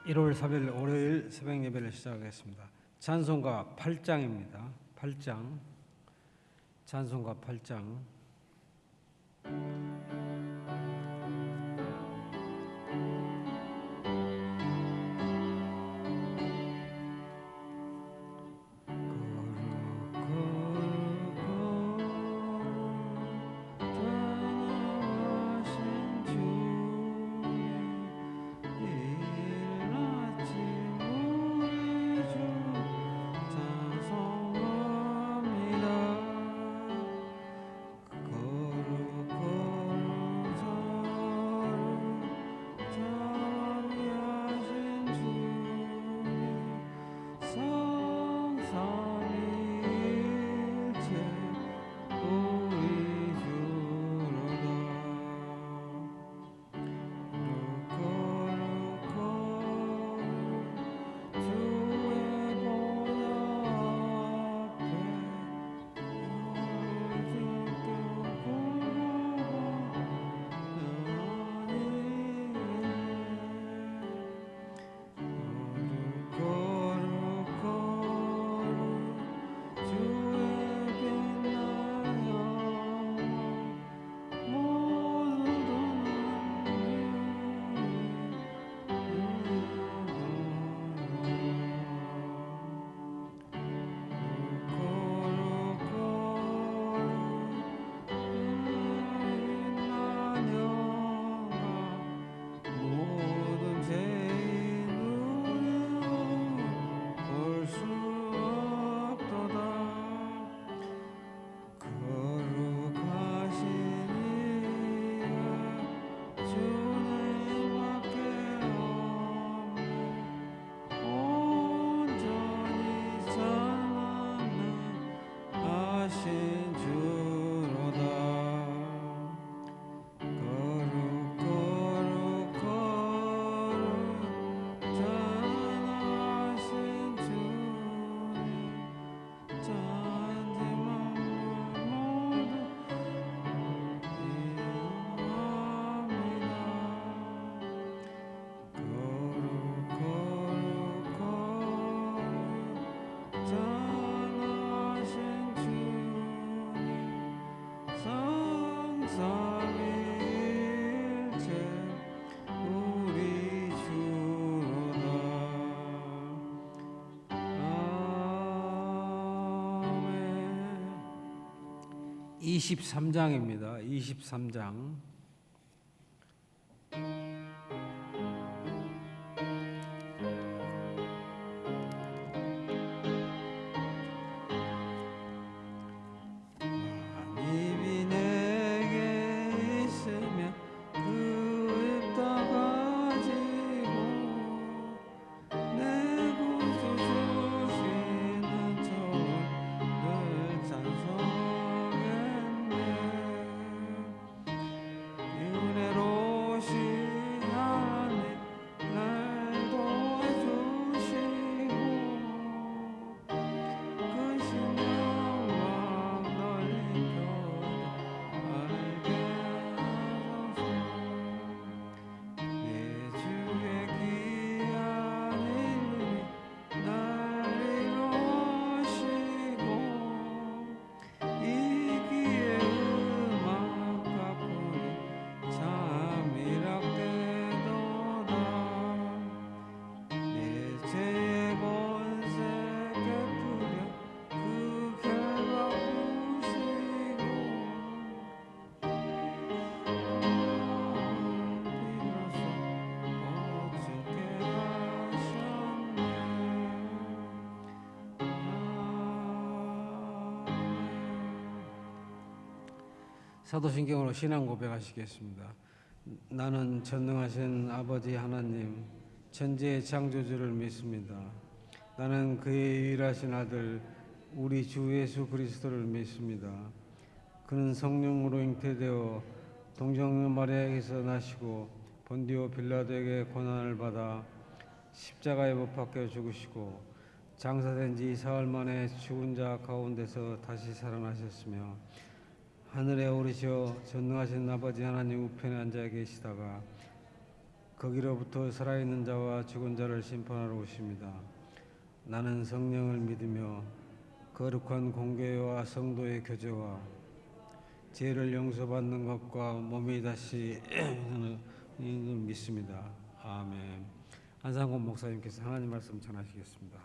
1월 3일 월요일 새벽 예배를 시작하겠습니다. 찬송가 8장입니다. 8장. 찬송가 8장. 아멘. 23장입니다. 23장. 사도신경으로 신앙 고백하시겠습니다. 나는 전능하신 아버지 하나님, 천지의 창조주를 믿습니다. 나는 그의 유일하신 아들, 우리 주 예수 그리스도를 믿습니다. 그는 성령으로 잉태되어 동정녀 마리아에게서 나시고 본디오 빌라도에게 고난을 받아 십자가에 못 박혀 죽으시고 장사된 지 사흘 만에 죽은 자 가운데서 다시 살아나셨으며 하늘에 오르셔 전능하신 아버지 하나님 우편에 앉아 계시다가 거기로부터 살아있는 자와 죽은 자를 심판하러 오십니다. 나는 성령을 믿으며 거룩한 공교회와 성도의 교제와 죄를 용서받는 것과 몸이 다시 사는 걸 믿습니다. 아멘. 안상곤 목사님께서 하나님 말씀 전하시겠습니다.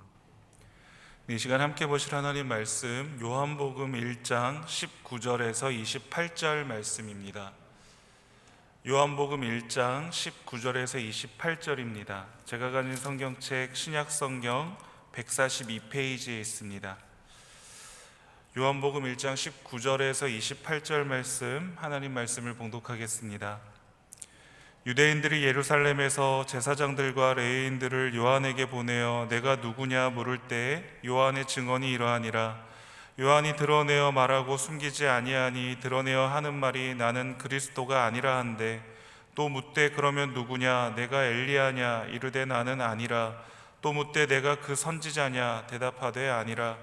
이 시간 함께 보실 하나님 말씀 요한복음 1장 19절에서 28절 말씀입니다. 요한복음 1장 19절에서 28절입니다. 제가 가진 성경책 신약성경 142페이지에 있습니다. 요한복음 1장 19절에서 28절 말씀, 하나님 말씀을 봉독하겠습니다. 유대인들이 예루살렘에서 제사장들과 레위인들을 요한에게 보내어 내가 누구냐 물을 때 요한의 증언이 이러하니라. 요한이 드러내어 말하고 숨기지 아니하니 드러내어 하는 말이 나는 그리스도가 아니라 한데, 또 묻되 그러면 누구냐 내가 엘리야냐 이르되 나는 아니라. 또 묻되 내가 그 선지자냐 대답하되 아니라.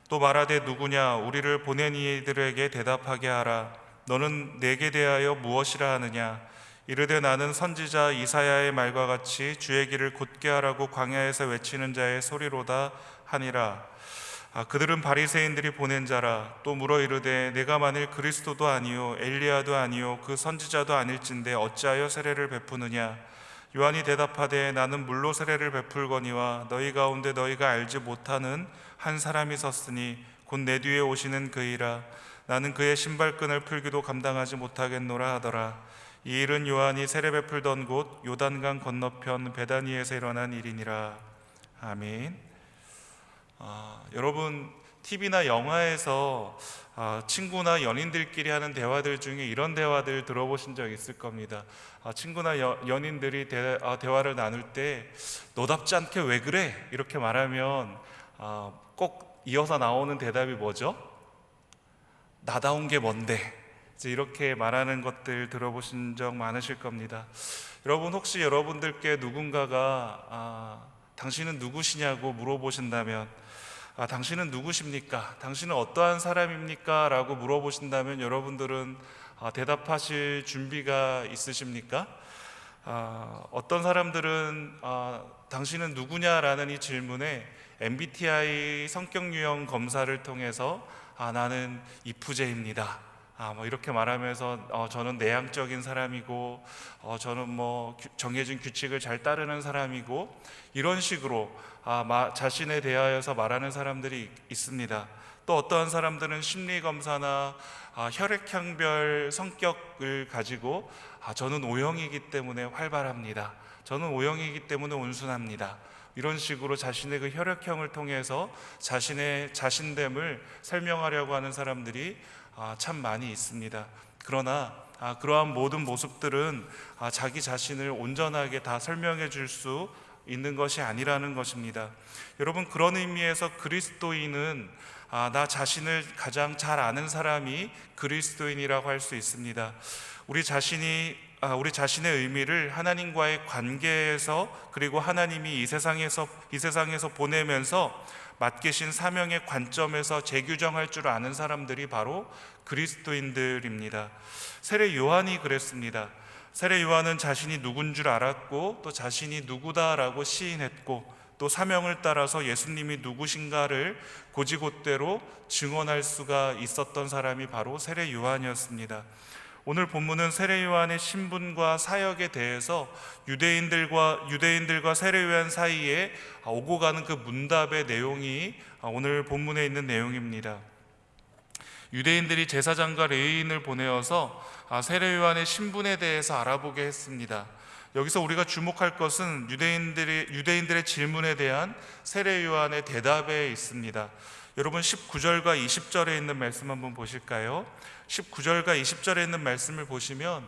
또 말하되 누구냐 우리를 보낸 이들에게 대답하게 하라. 너는 내게 대하여 무엇이라 하느냐. 이르되 나는 선지자 이사야의 말과 같이 주의 길을 곧게 하라고 광야에서 외치는 자의 소리로다 하니라. 그들은 바리새인들이 보낸 자라. 또 물어 이르되 내가 만일 그리스도도 아니요 엘리야도 아니요 그 선지자도 아닐진데 어찌하여 세례를 베푸느냐. 요한이 대답하되 나는 물로 세례를 베풀거니와 너희 가운데 너희가 알지 못하는 한 사람이 섰으니 곧 내 뒤에 오시는 그이라. 나는 그의 신발끈을 풀기도 감당하지 못하겠노라 하더라. 이 일은 요한이 세례 베풀던 곳 요단강 건너편 베다니에서 일어난 일이니라. 아멘. 여러분, TV나 영화에서 친구나 연인들끼리 하는 대화들 중에 이런 대화들 들어보신 적 있을 겁니다. 친구나 연인들이 대화를 나눌 때 너답지 않게 왜 그래? 이렇게 말하면 꼭 이어서 나오는 대답이 뭐죠? 나다운 게 뭔데? 이렇게 말하는 것들 들어보신 적 많으실 겁니다. 여러분, 혹시 여러분들께 누군가가 당신은 누구시냐고 물어보신다면, 당신은 누구십니까? 당신은 어떠한 사람입니까? 라고 물어보신다면 여러분들은 대답하실 준비가 있으십니까? 어떤 사람들은 당신은 누구냐라는 이 질문에 MBTI 성격 유형 검사를 통해서 나는 이프제입니다, 뭐 이렇게 말하면서 저는 내향적인 사람이고 저는 뭐 정해진 규칙을 잘 따르는 사람이고, 이런 식으로 자신에 대하여서 말하는 사람들이 있습니다. 또 어떠한 사람들은 심리검사나 혈액형별 성격을 가지고 저는 O형이기 때문에 활발합니다, 저는 O형이기 때문에 온순합니다, 이런 식으로 자신의 그 혈액형을 통해서 자신의 자신됨을 설명하려고 하는 사람들이 참 많이 있습니다. 그러나 그러한 모든 모습들은 자기 자신을 온전하게 다 설명해 줄 수 있는 것이 아니라는 것입니다. 여러분, 그런 의미에서 그리스도인은 나 자신을 가장 잘 아는 사람이 그리스도인이라고 할 수 있습니다. 우리 자신의 의미를 하나님과의 관계에서, 그리고 하나님이 이 세상에서 보내면서 맡기신 사명의 관점에서 재규정할 줄 아는 사람들이 바로 그리스도인들입니다. 세례 요한이 그랬습니다. 세례 요한은 자신이 누군 줄 알았고 또 자신이 누구다라고 시인했고, 또 사명을 따라서 예수님이 누구신가를 곧이곧대로 증언할 수가 있었던 사람이 바로 세례 요한이었습니다. 오늘 본문은 세례 요한의 신분과 사역에 대해서 유대인들과 세례 요한 사이에 오고 가는 그 문답의 내용이 오늘 본문에 있는 내용입니다. 유대인들이 제사장과 레위인을 보내어서 세례 요한의 신분에 대해서 알아보게 했습니다. 여기서 우리가 주목할 것은 유대인들의 질문에 대한 세례 요한의 대답에 있습니다. 여러분, 19절과 20절에 있는 말씀 한번 보실까요? 19절과 20절에 있는 말씀을 보시면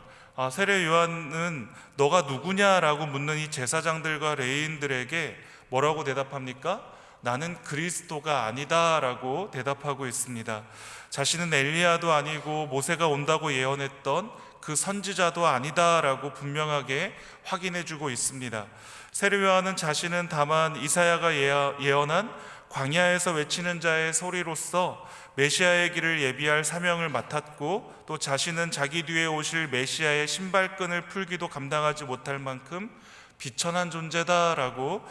세례 요한은 너가 누구냐라고 묻는 이 제사장들과 레위인들에게 뭐라고 대답합니까? 나는 그리스도가 아니다 라고 대답하고 있습니다. 자신은 엘리야도 아니고 모세가 온다고 예언했던 그 선지자도 아니다 라고 분명하게 확인해 주고 있습니다. 세례 요한은 자신은 다만 이사야가 예언한 광야에서 외치는 자의 소리로서 메시아의 길을 예비할 사명을 맡았고, 또 자신은 자기 뒤에 오실 메시아의 신발끈을 풀기도 감당하지 못할 만큼 비천한 존재다라고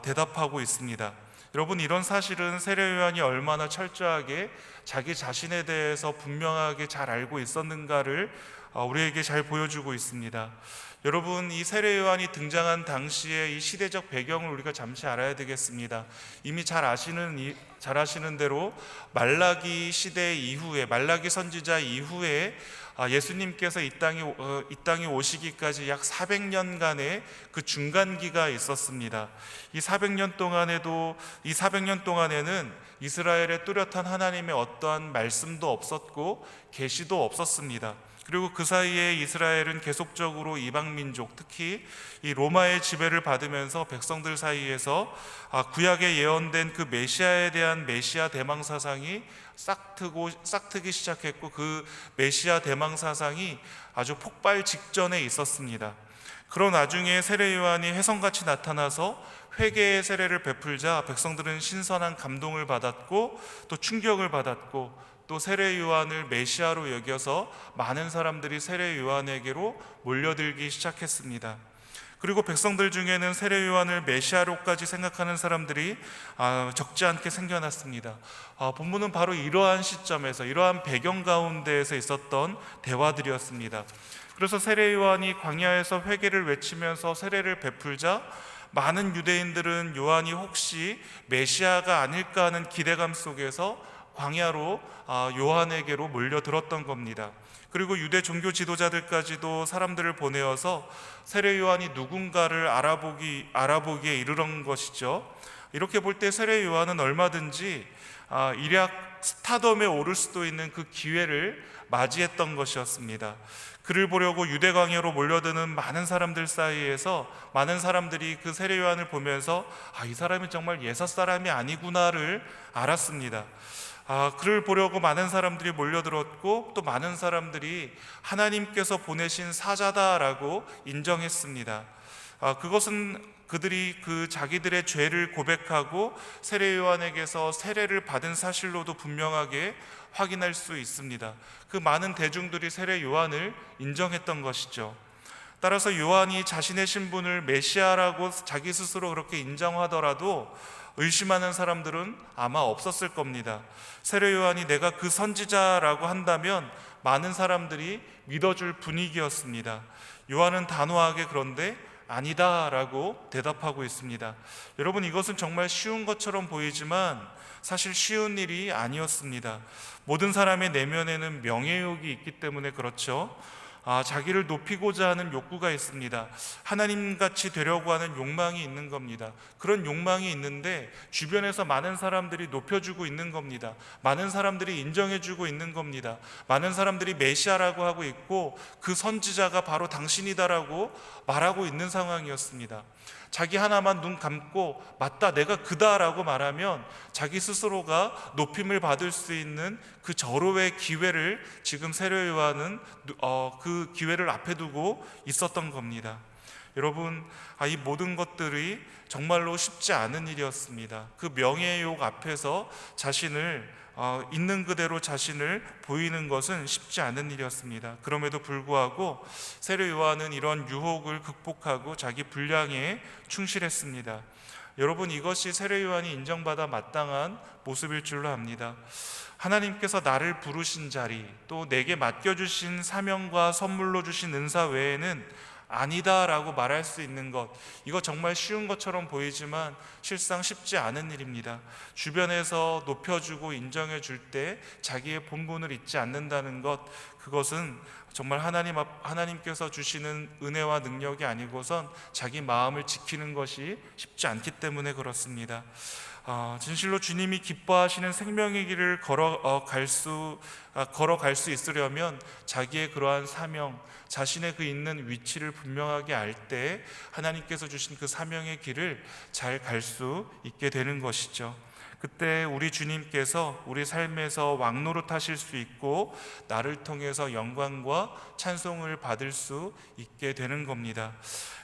대답하고 있습니다. 여러분, 이런 사실은 세례 요한이 얼마나 철저하게 자기 자신에 대해서 분명하게 잘 알고 있었는가를 우리에게 잘 보여주고 있습니다. 여러분, 이 세례 요한이 등장한 당시의 이 시대적 배경을 우리가 잠시 알아야 되겠습니다. 이미 잘 아시는 대로 말라기 시대 이후에, 말라기 선지자 이후에 예수님께서 이 땅에 오시기까지 약 400년간의 그 중간기가 있었습니다. 이 400년 동안에는 이스라엘의 뚜렷한 하나님의 어떠한 말씀도 없었고 계시도 없었습니다. 그리고 그 사이에 이스라엘은 계속적으로 이방 민족, 특히 이 로마의 지배를 받으면서 백성들 사이에서 구약에 예언된 그 메시아에 대한 메시아 대망 사상이 싹트기 시작했고, 그 메시아 대망 사상이 아주 폭발 직전에 있었습니다. 그런 와중에 세례 요한이 혜성같이 나타나서 회개의 세례를 베풀자 백성들은 신선한 감동을 받았고, 또 충격을 받았고, 또 세례 요한을 메시아로 여겨서 많은 사람들이 세례 요한에게로 몰려들기 시작했습니다. 그리고 백성들 중에는 세례 요한을 메시아로까지 생각하는 사람들이 적지 않게 생겨났습니다. 본문은 바로 이러한 시점에서, 이러한 배경 가운데에서 있었던 대화들이었습니다. 그래서 세례 요한이 광야에서 회개를 외치면서 세례를 베풀자 많은 유대인들은 요한이 혹시 메시아가 아닐까 하는 기대감 속에서 광야로 요한에게로 몰려들었던 겁니다. 그리고 유대 종교 지도자들까지도 사람들을 보내어서 세례 요한이 누군가를 알아보기에 이르는 것이죠. 이렇게 볼 때 세례 요한은 얼마든지 일약 스타덤에 오를 수도 있는 그 기회를 맞이했던 것이었습니다. 그를 보려고 유대 광야로 몰려드는 많은 사람들 사이에서 많은 사람들이 그 세례 요한을 보면서 이 사람이 정말 예사 사람이 아니구나를 알았습니다. 그를 보려고 많은 사람들이 몰려들었고, 또 많은 사람들이 하나님께서 보내신 사자다라고 인정했습니다. 그것은 그들이 자기들의 죄를 고백하고 세례 요한에게서 세례를 받은 사실로도 분명하게 확인할 수 있습니다. 그 많은 대중들이 세례 요한을 인정했던 것이죠. 따라서 요한이 자신의 신분을 메시아라고 자기 스스로 그렇게 인정하더라도 의심하는 사람들은 아마 없었을 겁니다. 세례 요한이 내가 그 선지자라고 한다면 많은 사람들이 믿어줄 분위기였습니다. 요한은 단호하게 그런데 아니다라고 대답하고 있습니다. 여러분, 이것은 정말 쉬운 것처럼 보이지만 사실 쉬운 일이 아니었습니다. 모든 사람의 내면에는 명예욕이 있기 때문에 그렇죠. 자기를 높이고자 하는 욕구가 있습니다. 하나님같이 되려고 하는 욕망이 있는 겁니다. 그런 욕망이 있는데 주변에서 많은 사람들이 높여주고 있는 겁니다. 많은 사람들이 인정해주고 있는 겁니다. 많은 사람들이 메시아라고 하고 있고 그 선지자가 바로 당신이다라고 말하고 있는 상황이었습니다. 자기 하나만 눈 감고 맞다 내가 그다라고 말하면 자기 스스로가 높임을 받을 수 있는 그 절호의 기회를 지금 세례 요한은 그 기회를 앞에 두고 있었던 겁니다. 여러분, 이 모든 것들이 정말로 쉽지 않은 일이었습니다. 그 명예욕 앞에서 자신을 있는 그대로 자신을 보이는 것은 쉽지 않은 일이었습니다. 그럼에도 불구하고 세례 요한은 이런 유혹을 극복하고 자기 분량에 충실했습니다. 여러분, 이것이 세례 요한이 인정받아 마땅한 모습일 줄로 압니다. 하나님께서 나를 부르신 자리, 또 내게 맡겨주신 사명과 선물로 주신 은사 외에는 아니다라고 말할 수 있는 것, 이거 정말 쉬운 것처럼 보이지만 실상 쉽지 않은 일입니다. 주변에서 높여주고 인정해 줄 때 자기의 본분을 잊지 않는다는 것, 그것은 정말 하나님께서 주시는 은혜와 능력이 아니고선 자기 마음을 지키는 것이 쉽지 않기 때문에 그렇습니다. 진실로 주님이 기뻐하시는 생명의 길을 걸어갈 수 있으려면 자기의 그러한 사명, 자신의 그 있는 위치를 분명하게 알 때 하나님께서 주신 그 사명의 길을 잘 갈 수 있게 되는 것이죠. 그때 우리 주님께서 우리 삶에서 왕노릇하실 수 있고 나를 통해서 영광과 찬송을 받을 수 있게 되는 겁니다.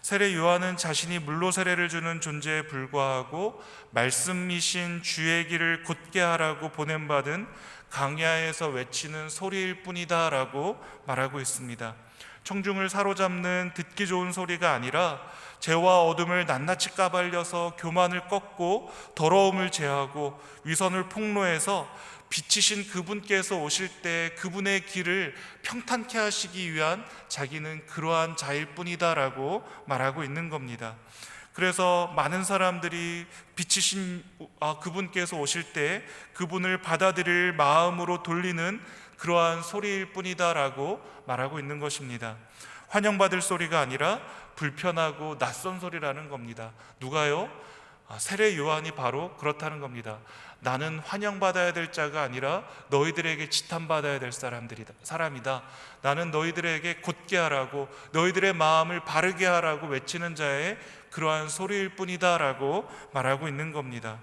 세례 요한은 자신이 물로 세례를 주는 존재에 불과하고 말씀이신 주의 길을 곧게 하라고 보냄받은 강야에서 외치는 소리일 뿐이다 라고 말하고 있습니다. 청중을 사로잡는 듣기 좋은 소리가 아니라 죄와 어둠을 낱낱이 까발려서 교만을 꺾고 더러움을 제하고 위선을 폭로해서 빛이신 그분께서 오실 때 그분의 길을 평탄케 하시기 위한 자기는 그러한 자일 뿐이다 라고 말하고 있는 겁니다. 그래서 많은 사람들이 빛이신 그분께서 오실 때 그분을 받아들일 마음으로 돌리는 그러한 소리일 뿐이다 라고 말하고 있는 것입니다. 환영받을 소리가 아니라 불편하고 낯선 소리라는 겁니다. 누가요? 세례 요한이 바로 그렇다는 겁니다. 나는 환영받아야 될 자가 아니라 너희들에게 지탄받아야 될 사람이다. 나는 너희들에게 곧게 하라고, 너희들의 마음을 바르게 하라고 외치는 자의 그러한 소리일 뿐이다 라고 말하고 있는 겁니다.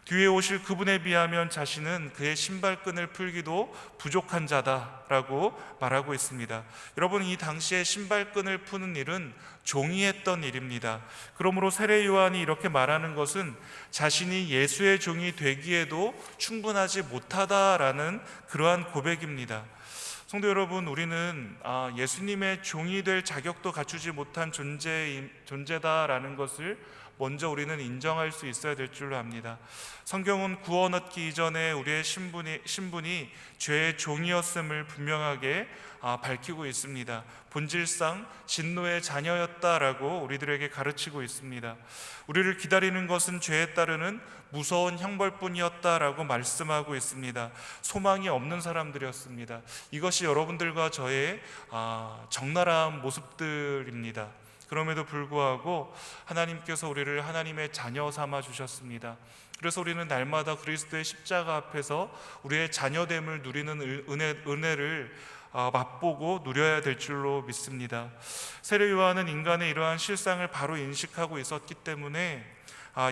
뒤에 오실 그분에 비하면 자신은 그의 신발끈을 풀기도 부족한 자다라고 말하고 있습니다. 여러분, 이 당시에 신발끈을 푸는 일은 종이 했던 일입니다. 그러므로 세례 요한이 이렇게 말하는 것은 자신이 예수의 종이 되기에도 충분하지 못하다라는 그러한 고백입니다. 성도 여러분, 우리는 예수님의 종이 될 자격도 갖추지 못한 존재다라는 것을 먼저 우리는 인정할 수 있어야 될 줄로 압니다. 성경은 구원 얻기 이전에 우리의 신분이 죄의 종이었음을 분명하게 밝히고 있습니다. 본질상 진노의 자녀였다라고 우리들에게 가르치고 있습니다. 우리를 기다리는 것은 죄에 따르는 무서운 형벌뿐이었다라고 말씀하고 있습니다. 소망이 없는 사람들이었습니다. 이것이 여러분들과 저의 적나라한 모습들입니다. 그럼에도 불구하고 하나님께서 우리를 하나님의 자녀 삼아 주셨습니다. 그래서 우리는 날마다 그리스도의 십자가 앞에서 우리의 자녀됨을 누리는 은혜를 맛보고 누려야 될 줄로 믿습니다. 세례 요한은 인간의 이러한 실상을 바로 인식하고 있었기 때문에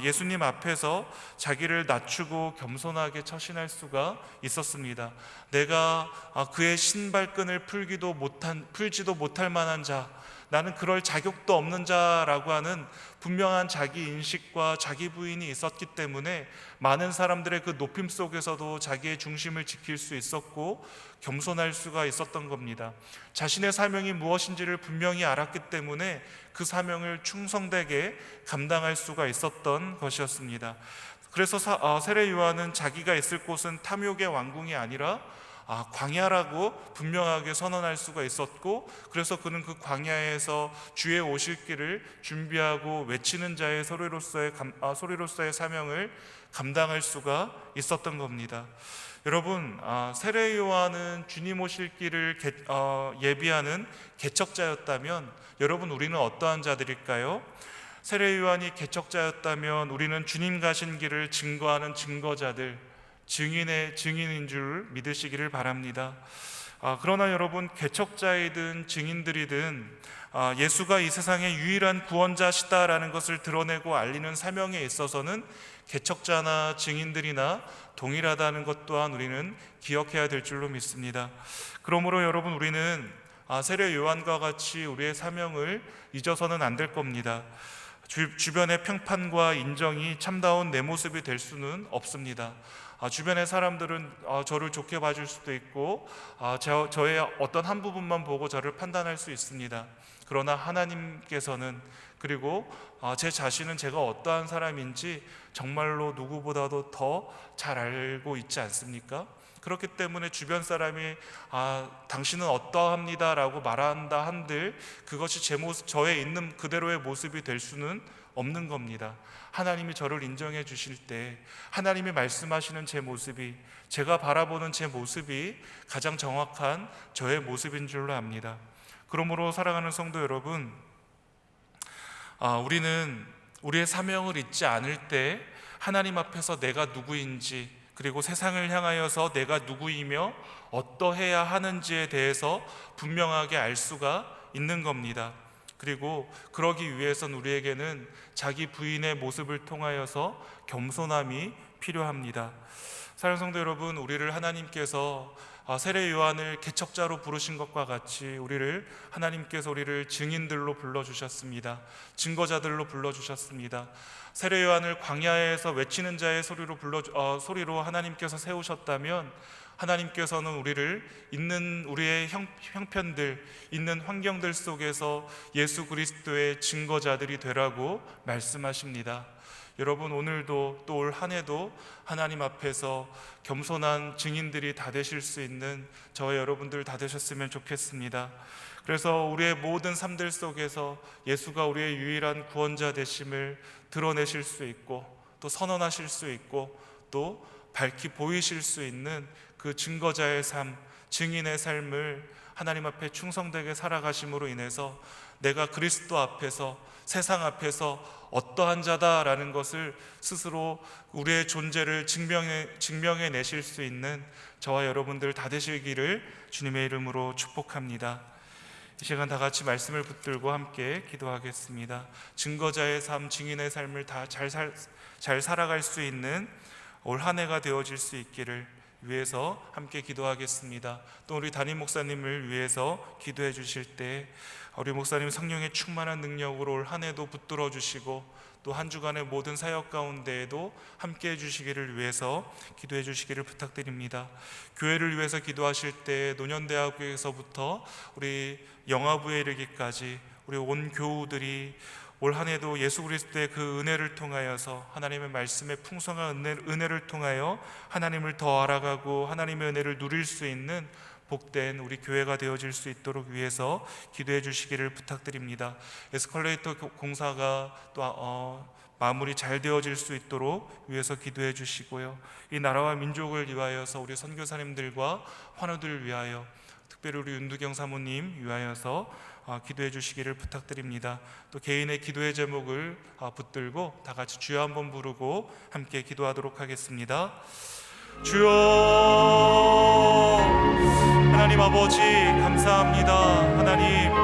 예수님 앞에서 자기를 낮추고 겸손하게 처신할 수가 있었습니다. 내가 그의 신발끈을 풀지도 못할 만한 자, 나는 그럴 자격도 없는 자라고 하는 분명한 자기 인식과 자기 부인이 있었기 때문에 많은 사람들의 그 높임 속에서도 자기의 중심을 지킬 수 있었고 겸손할 수가 있었던 겁니다. 자신의 사명이 무엇인지를 분명히 알았기 때문에 그 사명을 충성되게 감당할 수가 있었던 것이었습니다. 그래서 세례 요한은 자기가 있을 곳은 탐욕의 왕궁이 아니라 광야라고 분명하게 선언할 수가 있었고, 그래서 그는 그 광야에서 주의 오실 길을 준비하고 외치는 자의 소리로서의 사명을 감당할 수가 있었던 겁니다. 여러분, 세례 요한은 주님 오실 길을 예비하는 개척자였다면 여러분, 우리는 어떠한 자들일까요? 세례 요한이 개척자였다면 우리는 주님 가신 길을 증거하는 증거자들, 증인인 줄 믿으시기를 바랍니다. 그러나 여러분, 개척자이든 증인들이든 예수가 이 세상의 유일한 구원자시다라는 것을 드러내고 알리는 사명에 있어서는 개척자나 증인들이나 동일하다는 것 또한 우리는 기억해야 될 줄로 믿습니다. 그러므로 여러분, 우리는 세례 요한과 같이 우리의 사명을 잊어서는 안 될 겁니다. 주변의 평판과 인정이 참다운 내 모습이 될 수는 없습니다. 주변의 사람들은 저를 좋게 봐줄 수도 있고 저의 어떤 한 부분만 보고 저를 판단할 수 있습니다. 그러나 하나님께서는, 그리고 제 자신은 제가 어떠한 사람인지 정말로 누구보다도 더 잘 알고 있지 않습니까? 그렇기 때문에 주변 사람이 당신은 어떠합니다 라고 말한다 한들 그것이 저의 있는 그대로의 모습이 될 수는 없는 겁니다. 하나님이 저를 인정해 주실 때 하나님이 말씀하시는 제 모습이, 제가 바라보는 제 모습이 가장 정확한 저의 모습인 줄로 압니다. 그러므로 사랑하는 성도 여러분, 우리는 우리의 사명을 잊지 않을 때 하나님 앞에서 내가 누구인지, 그리고 세상을 향하여서 내가 누구이며 어떠해야 하는지에 대해서 분명하게 알 수가 있는 겁니다. 그리고 그러기 위해선 우리에게는 자기 부인의 모습을 통하여서 겸손함이 필요합니다. 사랑하는 성도 여러분, 우리를 하나님께서 세례 요한을 개척자로 부르신 것과 같이 하나님께서 우리를 증인들로 불러주셨습니다. 증거자들로 불러주셨습니다. 세례 요한을 광야에서 외치는 자의 소리로 하나님께서 세우셨다면, 하나님께서는 우리의 형편들, 있는 환경들 속에서 예수 그리스도의 증거자들이 되라고 말씀하십니다. 여러분, 오늘도 또 올 한 해도 하나님 앞에서 겸손한 증인들이 다 되실 수 있는 저와 여러분들 다 되셨으면 좋겠습니다. 그래서 우리의 모든 삶들 속에서 예수가 우리의 유일한 구원자 되심을 드러내실 수 있고, 또 선언하실 수 있고, 또 밝히 보이실 수 있는 그 증거자의 삶, 증인의 삶을 하나님 앞에 충성되게 살아가심으로 인해서 내가 그리스도 앞에서, 세상 앞에서 어떠한 자다라는 것을 스스로 우리의 존재를 증명해 내실 수 있는 저와 여러분들 다 되시기를 주님의 이름으로 축복합니다. 이 시간 다 같이 말씀을 붙들고 함께 기도하겠습니다. 증거자의 삶, 증인의 삶을 다 잘 살아갈 수 있는 올 한 해가 되어질 수 있기를 위해서 함께 기도하겠습니다. 또 우리 담임 목사님을 위해서 기도해 주실 때 우리 목사님 성령의 충만한 능력으로 올 한 해도 붙들어 주시고, 또 한 주간의 모든 사역 가운데에도 함께 해주시기를 위해서 기도해 주시기를 부탁드립니다. 교회를 위해서 기도하실 때 노년대학교에서부터 우리 영아부에 이르기까지 우리 온 교우들이 올 한 해도 예수 그리스도의 그 은혜를 통하여서, 하나님의 말씀의 풍성한 은혜를 통하여 하나님을 더 알아가고 하나님의 은혜를 누릴 수 있는 복된 우리 교회가 되어질 수 있도록 위해서 기도해 주시기를 부탁드립니다. 에스컬레이터 공사가 또 마무리 잘 되어질 수 있도록 위해서 기도해 주시고요. 이 나라와 민족을 위하여서 우리 선교사님들과 환우들을 위하여, 특별히 우리 윤두경 사모님 위하여서 기도해 주시기를 부탁드립니다. 또 개인의 기도의 제목을 붙들고 다 같이 주여 한번 부르고 함께 기도하도록 하겠습니다. 주여, 하나님 아버지 감사합니다. 하나님,